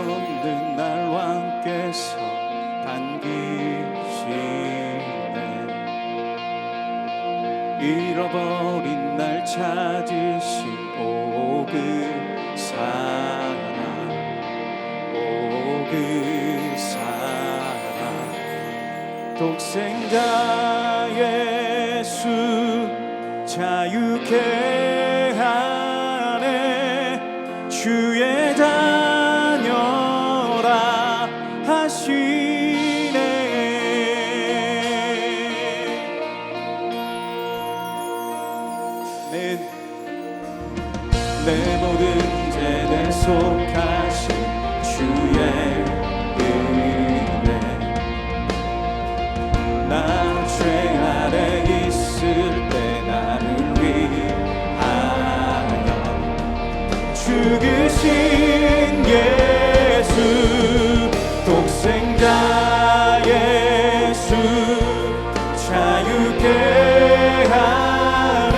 없는 날 왕께서 반기시네. 잃어버린 날 찾으신 오 그 사랑, 오 그 사랑. 독생자 예수 자유케 하네. 주의 자녀라 하시네. 내 모든 죄에 속하신 주의 은혜, 나 죄 아래 있을 때 나를 위하여 죽으신 예수, 독생자 예수 자유케 하네.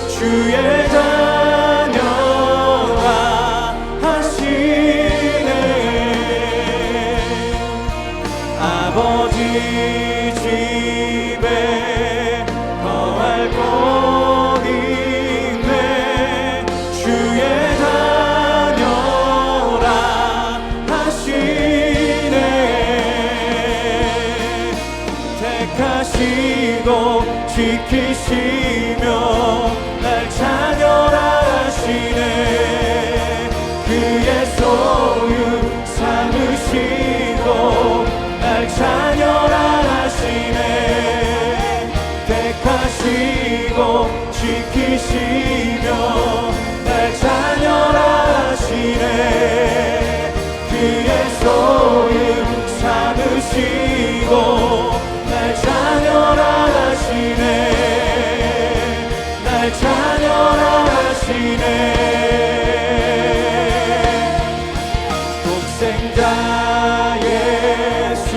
주의 자녀라 하시네. 아버지 집에 거할 곳 있네. 주의 자녀라 하시네. 택하시고 지키시며 날 자녀라 하시네. 그의 소유 삼으시고 날 자녀라 하시네. 택하시고 지키시며 날 자녀라 하시네. 그의 소유 삼으시고 날 자녀라 하시네. 날 자녀라 하시네. 독생자 예수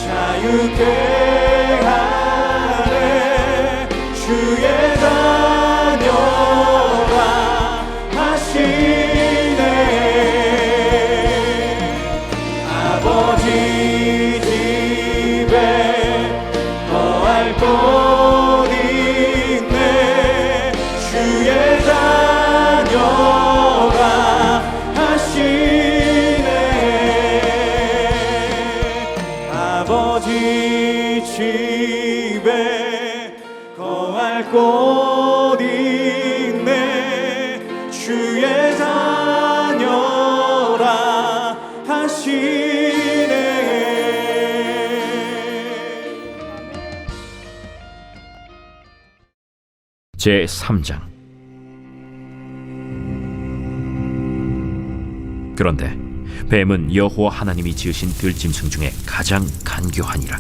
자유케 하네. 주의 자녀라 하시네. 아버지 집에 거할 곳 있네. 주의 자녀라 하시네. 아버지 집에 거할 곳 있네. 주의 자녀라 하시네. 제3장. 그런데 뱀은 여호와 하나님이 지으신 들짐승 중에 가장 간교하니라.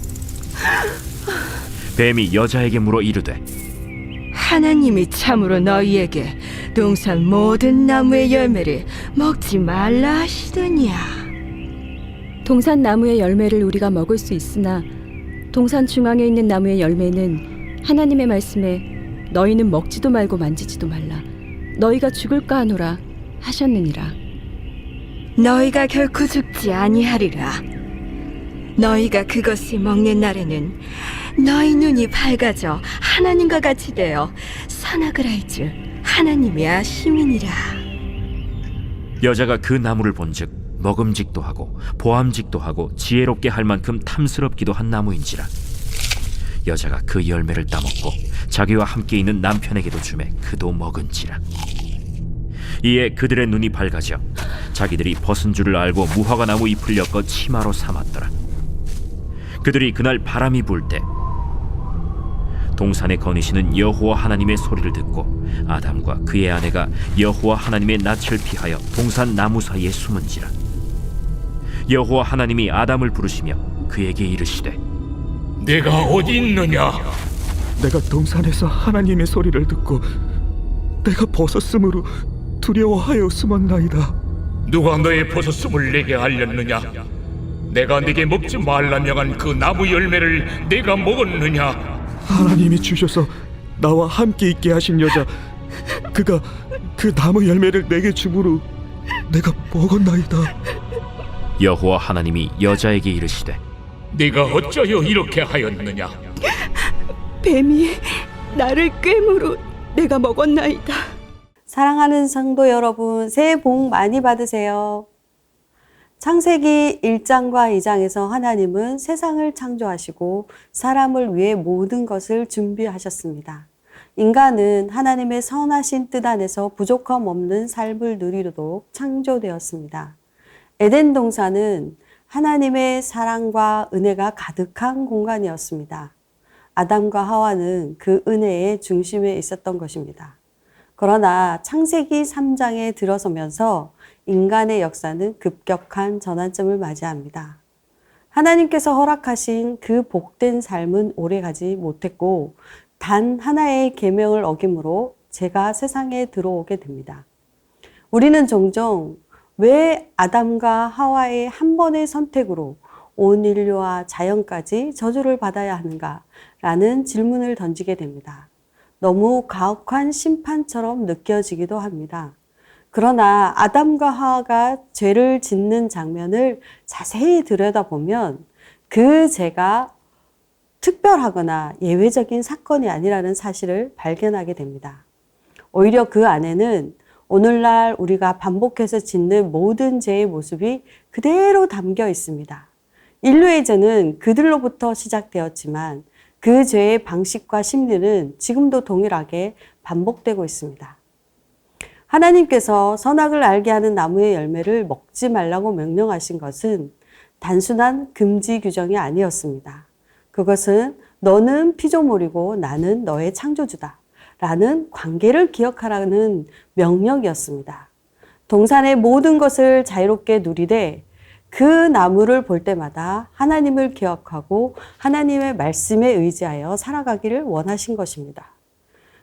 뱀이 여자에게 물어 이르되, 하나님이 참으로 너희에게 동산 모든 나무의 열매를 먹지 말라 하시더냐. 동산 나무의 열매를 우리가 먹을 수 있으나 동산 중앙에 있는 나무의 열매는 하나님의 말씀에 너희는 먹지도 말고 만지지도 말라, 너희가 죽을까 하노라 하셨느니라. 너희가 결코 죽지 아니하리라. 너희가 그것을 먹는 날에는 너희 눈이 밝아져 하나님과 같이 되어 선악을 알 줄 하나님이 아심이니라. 여자가 그 나무를 본즉 먹음직도 하고 보암직도 하고 지혜롭게 할 만큼 탐스럽기도 한 나무인지라. 여자가 그 열매를 따먹고 자기와 함께 있는 남편에게도 주매 그도 먹은지라. 이에 그들의 눈이 밝아져 자기들이 벗은 줄을 알고 무화과 나무 잎을 엮어 치마로 삼았더라. 그들이 그날 바람이 불 때 동산에 거니시는 여호와 하나님의 소리를 듣고 아담과 그의 아내가 여호와 하나님의 낯을 피하여 동산 나무 사이에 숨은지라. 여호와 하나님이 아담을 부르시며 그에게 이르시되, 내가 어디 있느냐? 내가 동산에서 하나님의 소리를 듣고 내가 벗었으므로 두려워하여 숨었나이다. 누가 너의 벗었음을 내게 알렸느냐? 내가 네게 먹지 말라 명한 그 나무 열매를 내가 먹었느냐? 하나님이 주셔서 나와 함께 있게 하신 여자, 그가 그 나무 열매를 내게 주므로 내가 먹었나이다. 여호와 하나님이 여자에게 이르시되 네가 어찌하여 이렇게 하였느냐? 뱀이 나를 꿰므로 내가 먹었나이다. 사랑하는 성도 여러분, 새해 복 많이 받으세요. 창세기 1장과 2장에서 하나님은 세상을 창조하시고 사람을 위해 모든 것을 준비하셨습니다. 인간은 하나님의 선하신 뜻 안에서 부족함 없는 삶을 누리도록 창조되었습니다. 에덴 동산은 하나님의 사랑과 은혜가 가득한 공간이었습니다. 아담과 하와는 그 은혜의 중심에 있었던 것입니다. 그러나 창세기 3장에 들어서면서 인간의 역사는 급격한 전환점을 맞이합니다. 하나님께서 허락하신 그 복된 삶은 오래가지 못했고 단 하나의 계명을 어김으로 죄가 세상에 들어오게 됩니다. 우리는 종종 왜 아담과 하와의 한 번의 선택으로 온 인류와 자연까지 저주를 받아야 하는가라는 질문을 던지게 됩니다. 너무 가혹한 심판처럼 느껴지기도 합니다. 그러나 아담과 하와가 죄를 짓는 장면을 자세히 들여다보면 그 죄가 특별하거나 예외적인 사건이 아니라는 사실을 발견하게 됩니다. 오히려 그 안에는 오늘날 우리가 반복해서 짓는 모든 죄의 모습이 그대로 담겨 있습니다. 인류의 죄는 그들로부터 시작되었지만 그 죄의 방식과 심리는 지금도 동일하게 반복되고 있습니다. 하나님께서 선악을 알게 하는 나무의 열매를 먹지 말라고 명령하신 것은 단순한 금지 규정이 아니었습니다. 그것은 너는 피조물이고 나는 너의 창조주다 라는 관계를 기억하라는 명령이었습니다. 동산의 모든 것을 자유롭게 누리되 그 나무를 볼 때마다 하나님을 기억하고 하나님의 말씀에 의지하여 살아가기를 원하신 것입니다.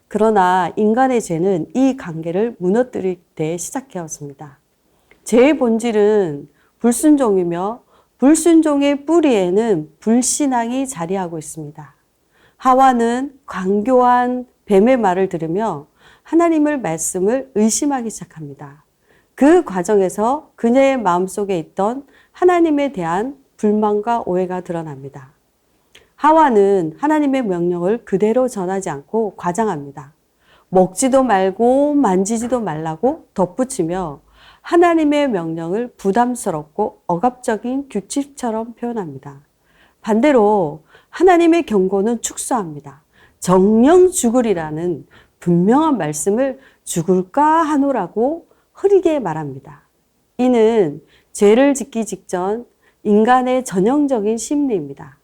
그러나 인간의 죄는 이 관계를 무너뜨릴 때 시작되었습니다. 죄의 본질은 불순종이며 불순종의 뿌리에는 불신앙이 자리하고 있습니다. 하와는 강교한 뱀의 말을 들으며 하나님의 말씀을 의심하기 시작합니다. 그 과정에서 그녀의 마음속에 있던 하나님에 대한 불만과 오해가 드러납니다. 하와는 하나님의 명령을 그대로 전하지 않고 과장합니다. 먹지도 말고 만지지도 말라고 덧붙이며 하나님의 명령을 부담스럽고 억압적인 규칙처럼 표현합니다. 반대로 하나님의 경고는 축소합니다. 정령 죽으리라는 분명한 말씀을 죽을까 하노라고 흐리게 말합니다. 이는 죄를 짓기 직전 인간의 전형적인 심리입니다.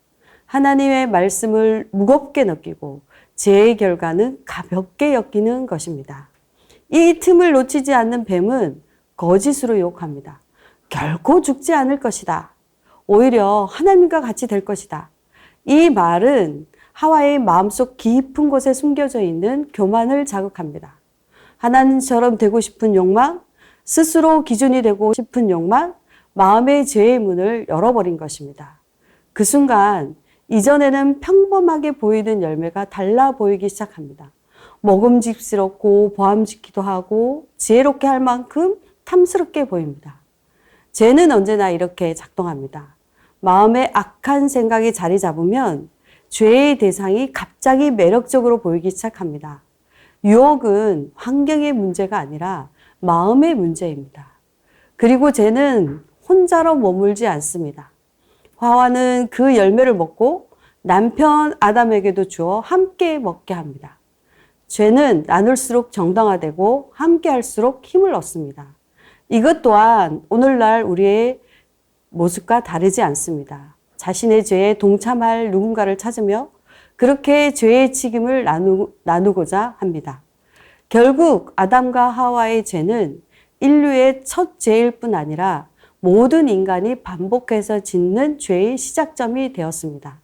하나님의 말씀을 무겁게 느끼고 죄의 결과는 가볍게 여기는 것입니다. 이 틈을 놓치지 않는 뱀은 거짓으로 유혹합니다. 결코 죽지 않을 것이다. 오히려 하나님과 같이 될 것이다. 이 말은 하와의 마음속 깊은 곳에 숨겨져 있는 교만을 자극합니다. 하나님처럼 되고 싶은 욕망, 스스로 기준이 되고 싶은 욕망, 마음의 죄의 문을 열어버린 것입니다. 그 순간 이전에는 평범하게 보이던 열매가 달라 보이기 시작합니다. 먹음직스럽고 보암직기도 하고 지혜롭게 할 만큼 탐스럽게 보입니다. 죄는 언제나 이렇게 작동합니다. 마음에 악한 생각이 자리 잡으면 죄의 대상이 갑자기 매력적으로 보이기 시작합니다. 유혹은 환경의 문제가 아니라 마음의 문제입니다. 그리고 죄는 혼자로 머물지 않습니다. 하와는 그 열매를 먹고 남편 아담에게도 주어 함께 먹게 합니다. 죄는 나눌수록 정당화되고 함께 할수록 힘을 얻습니다. 이것 또한 오늘날 우리의 모습과 다르지 않습니다. 자신의 죄에 동참할 누군가를 찾으며 그렇게 죄의 책임을 나누고자 합니다. 결국 아담과 하와의 죄는 인류의 첫 죄일 뿐 아니라 모든 인간이 반복해서 짓는 죄의 시작점이 되었습니다.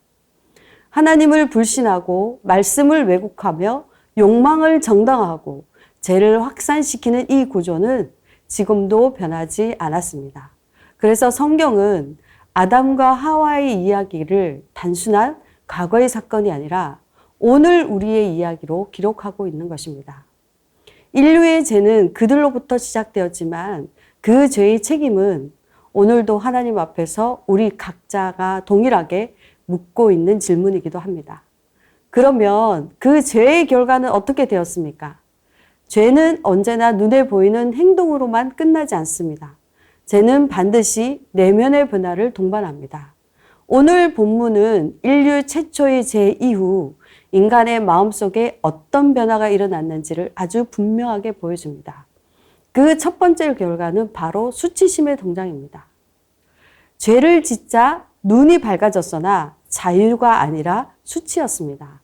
하나님을 불신하고 말씀을 왜곡하며 욕망을 정당화하고 죄를 확산시키는 이 구조는 지금도 변하지 않았습니다. 그래서 성경은 아담과 하와의 이야기를 단순한 과거의 사건이 아니라 오늘 우리의 이야기로 기록하고 있는 것입니다. 인류의 죄는 그들로부터 시작되었지만 그 죄의 책임은 오늘도 하나님 앞에서 우리 각자가 동일하게 묻고 있는 질문이기도 합니다. 그러면 그 죄의 결과는 어떻게 되었습니까? 죄는 언제나 눈에 보이는 행동으로만 끝나지 않습니다. 죄는 반드시 내면의 변화를 동반합니다. 오늘 본문은 인류 최초의 죄 이후 인간의 마음속에 어떤 변화가 일어났는지를 아주 분명하게 보여줍니다. 그 첫 번째 결과는 바로 수치심의 등장입니다. 죄를 짓자 눈이 밝아졌으나 자유가 아니라 수치였습니다.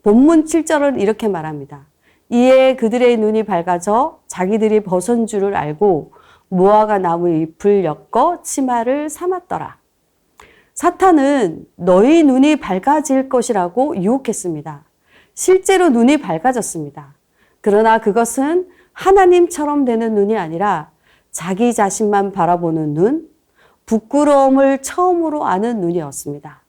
본문 7절은 이렇게 말합니다. 이에 그들의 눈이 밝아져 자기들이 벗은 줄을 알고 무화과 나무 잎을 엮어 치마를 삼았더라. 사탄은 너희 눈이 밝아질 것이라고 유혹했습니다. 실제로 눈이 밝아졌습니다. 그러나 그것은 하나님처럼 되는 눈이 아니라 자기 자신만 바라보는 눈, 부끄러움을 처음으로 아는 눈이었습니다.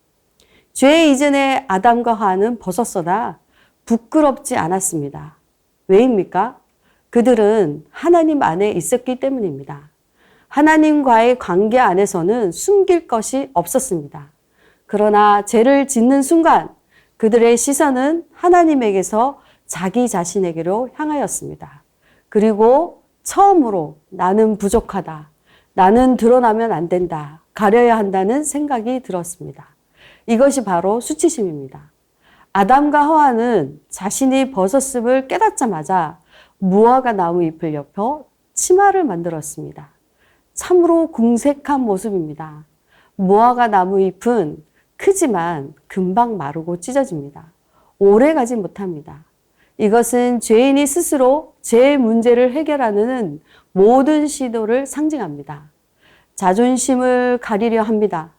죄 이전에 아담과 하와는 벗었으나 부끄럽지 않았습니다. 왜입니까? 그들은 하나님 안에 있었기 때문입니다. 하나님과의 관계 안에서는 숨길 것이 없었습니다. 그러나 죄를 짓는 순간 그들의 시선은 하나님에게서 자기 자신에게로 향하였습니다. 그리고 처음으로 나는 부족하다. 나는 드러나면 안 된다. 가려야 한다는 생각이 들었습니다. 이것이 바로 수치심입니다. 아담과 하와는 자신이 벗었음을 깨닫자마자 무화과 나무 잎을 엮어 치마를 만들었습니다. 참으로 궁색한 모습입니다. 무화과 나무 잎은 크지만 금방 마르고 찢어집니다. 오래 가지 못합니다. 이것은 죄인이 스스로 죄의 문제를 해결하는 모든 시도를 상징합니다. 자존심을 가리려 합니다.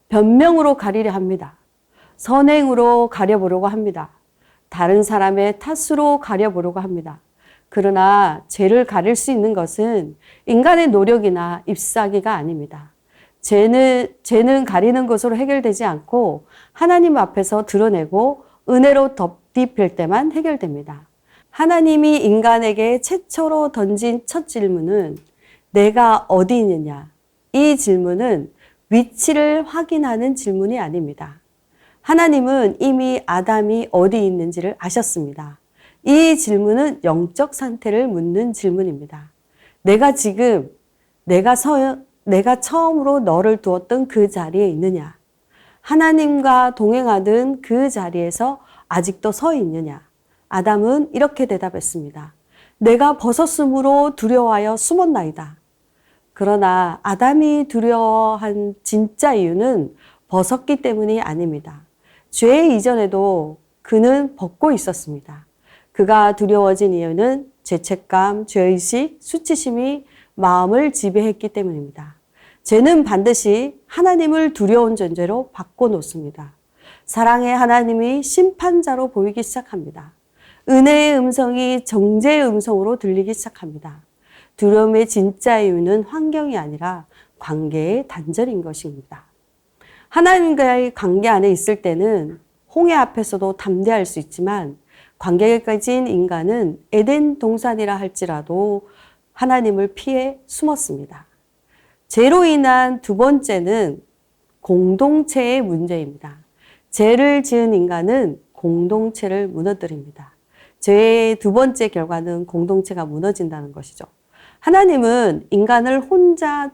변명으로 가리려 합니다. 선행으로 가려보려고 합니다. 다른 사람의 탓으로 가려보려고 합니다. 그러나 죄를 가릴 수 있는 것은 인간의 노력이나 잎사귀가 아닙니다. 죄는 가리는 것으로 해결되지 않고 하나님 앞에서 드러내고 은혜로 덧입힐 때만 해결됩니다. 하나님이 인간에게 최초로 던진 첫 질문은 내가 어디 있느냐? 이 질문은 위치를 확인하는 질문이 아닙니다. 하나님은 이미 아담이 어디 있는지를 아셨습니다. 이 질문은 영적 상태를 묻는 질문입니다. 내가 지금 내가 처음으로 너를 두었던 그 자리에 있느냐? 하나님과 동행하던 그 자리에서 아직도 서 있느냐? 아담은 이렇게 대답했습니다. 내가 벗었으므로 두려워하여 숨었나이다. 그러나 아담이 두려워한 진짜 이유는 벗었기 때문이 아닙니다. 죄 이전에도 그는 벗고 있었습니다. 그가 두려워진 이유는 죄책감, 죄의식, 수치심이 마음을 지배했기 때문입니다. 죄는 반드시 하나님을 두려운 존재로 바꿔놓습니다. 사랑의 하나님이 심판자로 보이기 시작합니다. 은혜의 음성이 정죄의 음성으로 들리기 시작합니다. 두려움의 진짜 이유는 환경이 아니라 관계의 단절인 것입니다. 하나님과의 관계 안에 있을 때는 홍해 앞에서도 담대할 수 있지만 관계에 가진 인간은 에덴 동산이라 할지라도 하나님을 피해 숨었습니다. 죄로 인한 두 번째는 공동체의 문제입니다. 죄를 지은 인간은 공동체를 무너뜨립니다. 죄의 두 번째 결과는 공동체가 무너진다는 것이죠. 하나님은 인간을 혼자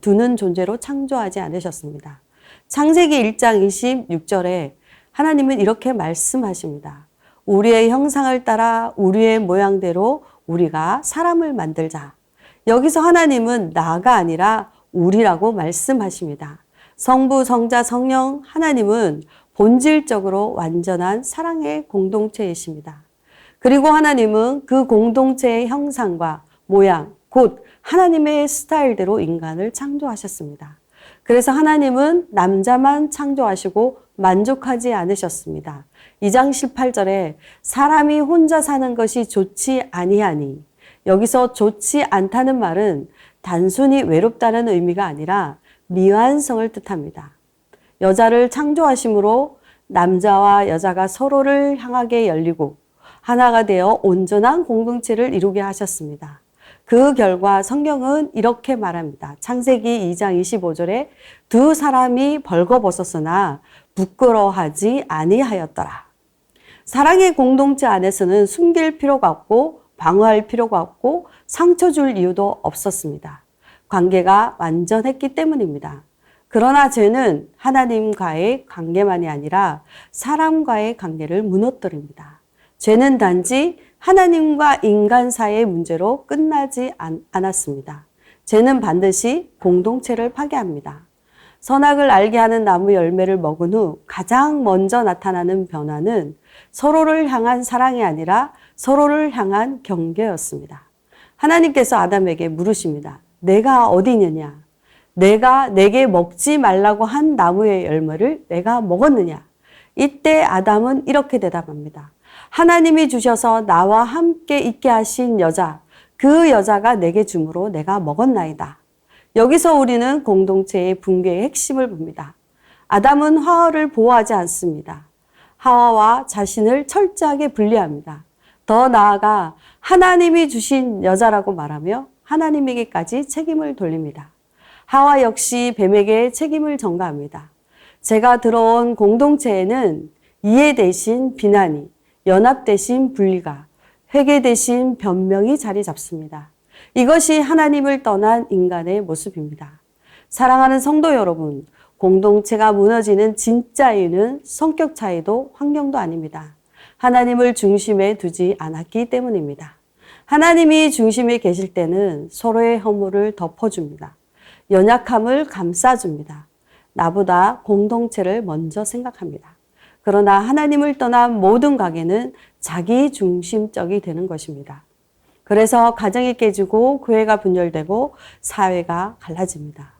두는 존재로 창조하지 않으셨습니다. 창세기 1장 26절에 하나님은 이렇게 말씀하십니다. 우리의 형상을 따라 우리의 모양대로 우리가 사람을 만들자. 여기서 하나님은 나가 아니라 우리라고 말씀하십니다. 성부, 성자, 성령 하나님은 본질적으로 완전한 사랑의 공동체이십니다. 그리고 하나님은 그 공동체의 형상과 모양, 곧 하나님의 스타일대로 인간을 창조하셨습니다. 그래서 하나님은 남자만 창조하시고 만족하지 않으셨습니다. 2장 18절에 사람이 혼자 사는 것이 좋지 아니하니, 여기서 좋지 않다는 말은 단순히 외롭다는 의미가 아니라 미완성을 뜻합니다. 여자를 창조하심으로 남자와 여자가 서로를 향하게 열리고 하나가 되어 온전한 공동체를 이루게 하셨습니다. 그 결과 성경은 이렇게 말합니다. 창세기 2장 25절에 두 사람이 벌거벗었으나 부끄러워하지 아니하였더라. 사랑의 공동체 안에서는 숨길 필요가 없고 방어할 필요가 없고 상처 줄 이유도 없었습니다. 관계가 완전했기 때문입니다. 그러나 죄는 하나님과의 관계만이 아니라 사람과의 관계를 무너뜨립니다. 죄는 단지 하나님과 인간 사이의 문제로 끝나지 않았습니다. 죄는 반드시 공동체를 파괴합니다. 선악을 알게 하는 나무 열매를 먹은 후 가장 먼저 나타나는 변화는 서로를 향한 사랑이 아니라 서로를 향한 경계였습니다. 하나님께서 아담에게 물으십니다. 내가 어디 있느냐? 내가 내게 먹지 말라고 한 나무의 열매를 내가 먹었느냐? 이때 아담은 이렇게 대답합니다. 하나님이 주셔서 나와 함께 있게 하신 여자, 그 여자가 내게 주므로 내가 먹었나이다. 여기서 우리는 공동체의 붕괴의 핵심을 봅니다. 아담은 하와를 보호하지 않습니다. 하와와 자신을 철저하게 분리합니다. 더 나아가 하나님이 주신 여자라고 말하며 하나님에게까지 책임을 돌립니다. 하와 역시 뱀에게 책임을 전가합니다. 제가 들어온 공동체에는 이해 대신 비난이, 연합 대신 분리가, 회개 대신 변명이 자리 잡습니다. 이것이 하나님을 떠난 인간의 모습입니다. 사랑하는 성도 여러분, 공동체가 무너지는 진짜 이유는 성격 차이도 환경도 아닙니다. 하나님을 중심에 두지 않았기 때문입니다. 하나님이 중심에 계실 때는 서로의 허물을 덮어줍니다. 연약함을 감싸줍니다. 나보다 공동체를 먼저 생각합니다. 그러나 하나님을 떠난 모든 관계는 자기 중심적이 되는 것입니다. 그래서 가정이 깨지고 교회가 분열되고 사회가 갈라집니다.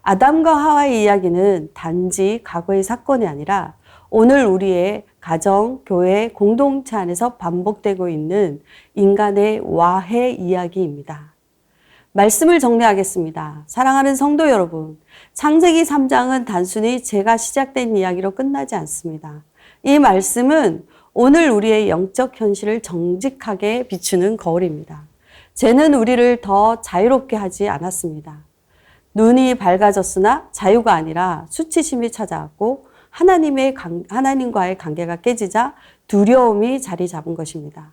아담과 하와의 이야기는 단지 과거의 사건이 아니라 오늘 우리의 가정, 교회, 공동체 안에서 반복되고 있는 인간의 와해 이야기입니다. 말씀을 정리하겠습니다. 사랑하는 성도 여러분, 창세기 3장은 단순히 죄가 시작된 이야기로 끝나지 않습니다. 이 말씀은 오늘 우리의 영적 현실을 정직하게 비추는 거울입니다. 죄는 우리를 더 자유롭게 하지 않았습니다. 눈이 밝아졌으나 자유가 아니라 수치심이 찾아왔고 하나님과의 관계가 깨지자 두려움이 자리 잡은 것입니다.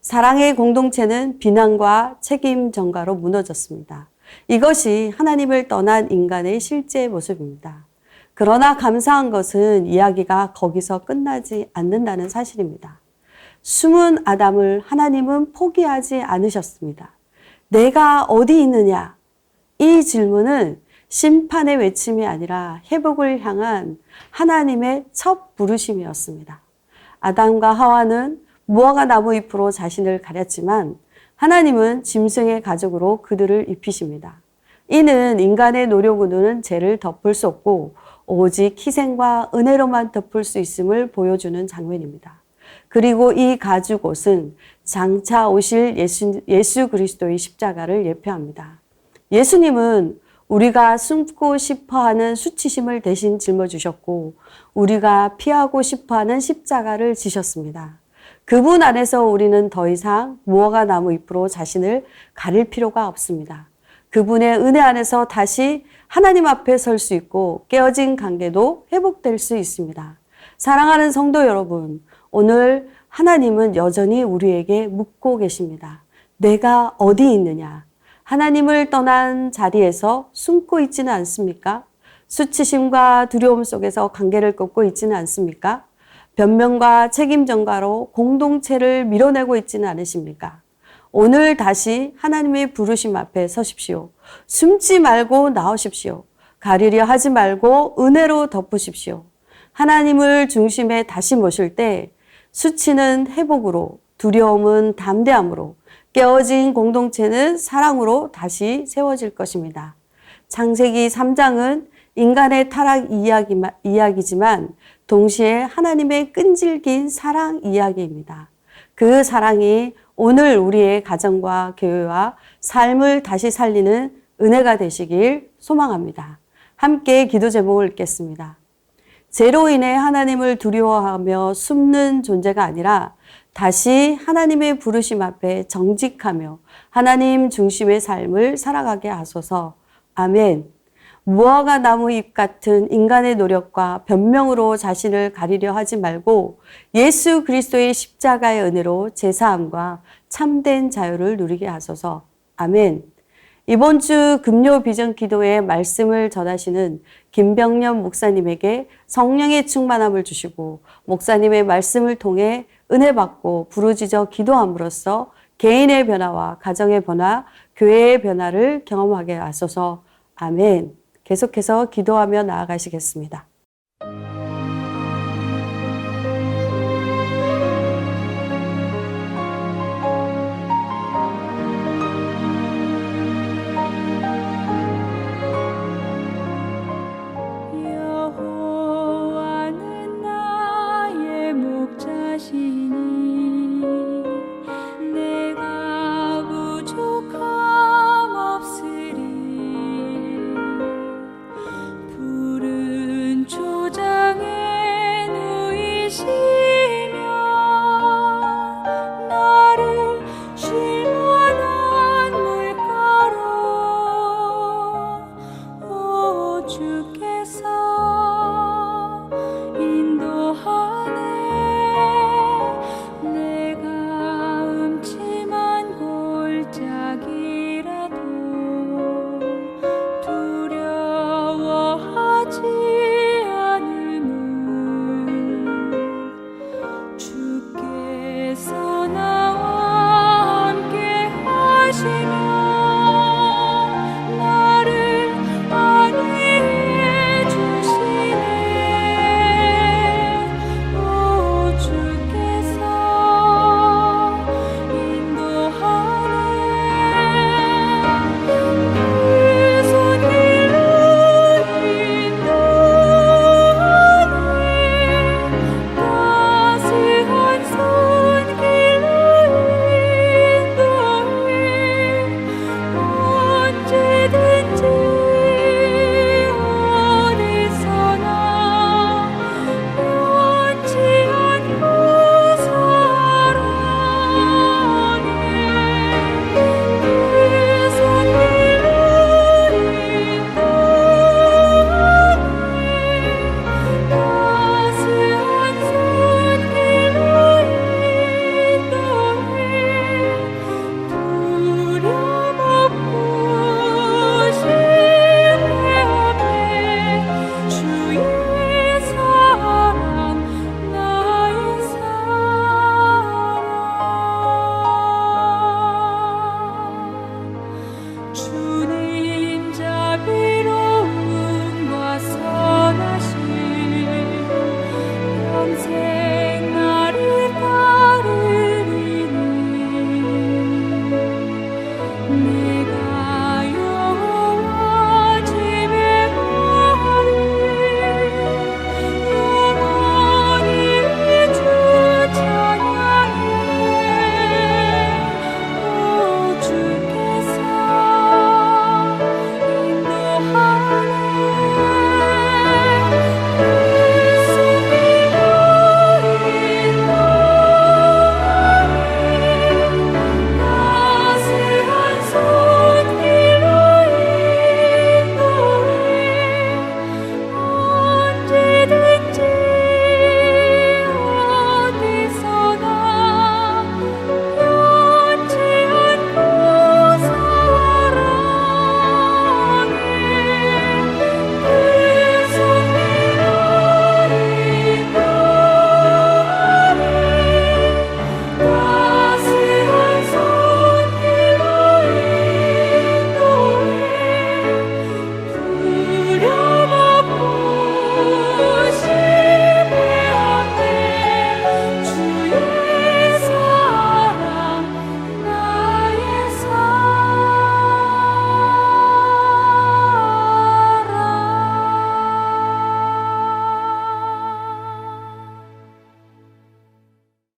사랑의 공동체는 비난과 책임 전가로 무너졌습니다. 이것이 하나님을 떠난 인간의 실제 모습입니다. 그러나 감사한 것은 이야기가 거기서 끝나지 않는다는 사실입니다. 숨은 아담을 하나님은 포기하지 않으셨습니다. 내가 어디 있느냐? 이 질문은 심판의 외침이 아니라 회복을 향한 하나님의 첫 부르심이었습니다. 아담과 하와는 무화과 나무 잎으로 자신을 가렸지만 하나님은 짐승의 가죽으로 그들을 입히십니다. 이는 인간의 노력으로는 죄를 덮을 수 없고 오직 희생과 은혜로만 덮을 수 있음을 보여주는 장면입니다. 그리고 이 가죽 옷은 장차 오실 예수 그리스도의 십자가를 예표합니다. 예수님은 우리가 숨고 싶어하는 수치심을 대신 짊어지셨고 우리가 피하고 싶어하는 십자가를 지셨습니다. 그분 안에서 우리는 더 이상 무화과 나무 잎으로 자신을 가릴 필요가 없습니다. 그분의 은혜 안에서 다시 하나님 앞에 설 수 있고 깨어진 관계도 회복될 수 있습니다. 사랑하는 성도 여러분, 오늘 하나님은 여전히 우리에게 묻고 계십니다. 내가 어디 있느냐? 하나님을 떠난 자리에서 숨고 있지는 않습니까? 수치심과 두려움 속에서 관계를 꺾고 있지는 않습니까? 변명과 책임 전가로 공동체를 밀어내고 있지는 않으십니까? 오늘 다시 하나님의 부르심 앞에 서십시오. 숨지 말고 나오십시오. 가리려 하지 말고 은혜로 덮으십시오. 하나님을 중심에 다시 모실 때 수치는 회복으로, 두려움은 담대함으로, 깨어진 공동체는 사랑으로 다시 세워질 것입니다. 창세기 3장은 인간의 타락 이야기지만 동시에 하나님의 끈질긴 사랑 이야기입니다. 그 사랑이 오늘 우리의 가정과 교회와 삶을 다시 살리는 은혜가 되시길 소망합니다. 함께 기도 제목을 읽겠습니다. 죄로 인해 하나님을 두려워하며 숨는 존재가 아니라 다시 하나님의 부르심 앞에 정직하며 하나님 중심의 삶을 살아가게 하소서. 아멘. 무화과 나무 잎 같은 인간의 노력과 변명으로 자신을 가리려 하지 말고 예수 그리스도의 십자가의 은혜로 제사함과 참된 자유를 누리게 하소서. 아멘. 이번 주 금요 비전 기도회 말씀을 전하시는 김병년 목사님에게 성령의 충만함을 주시고 목사님의 말씀을 통해 은혜 받고 부르짖어 기도함으로써 개인의 변화와 가정의 변화, 교회의 변화를 경험하게 하소서. 아멘. 계속해서 기도하며 나아가시겠습니다.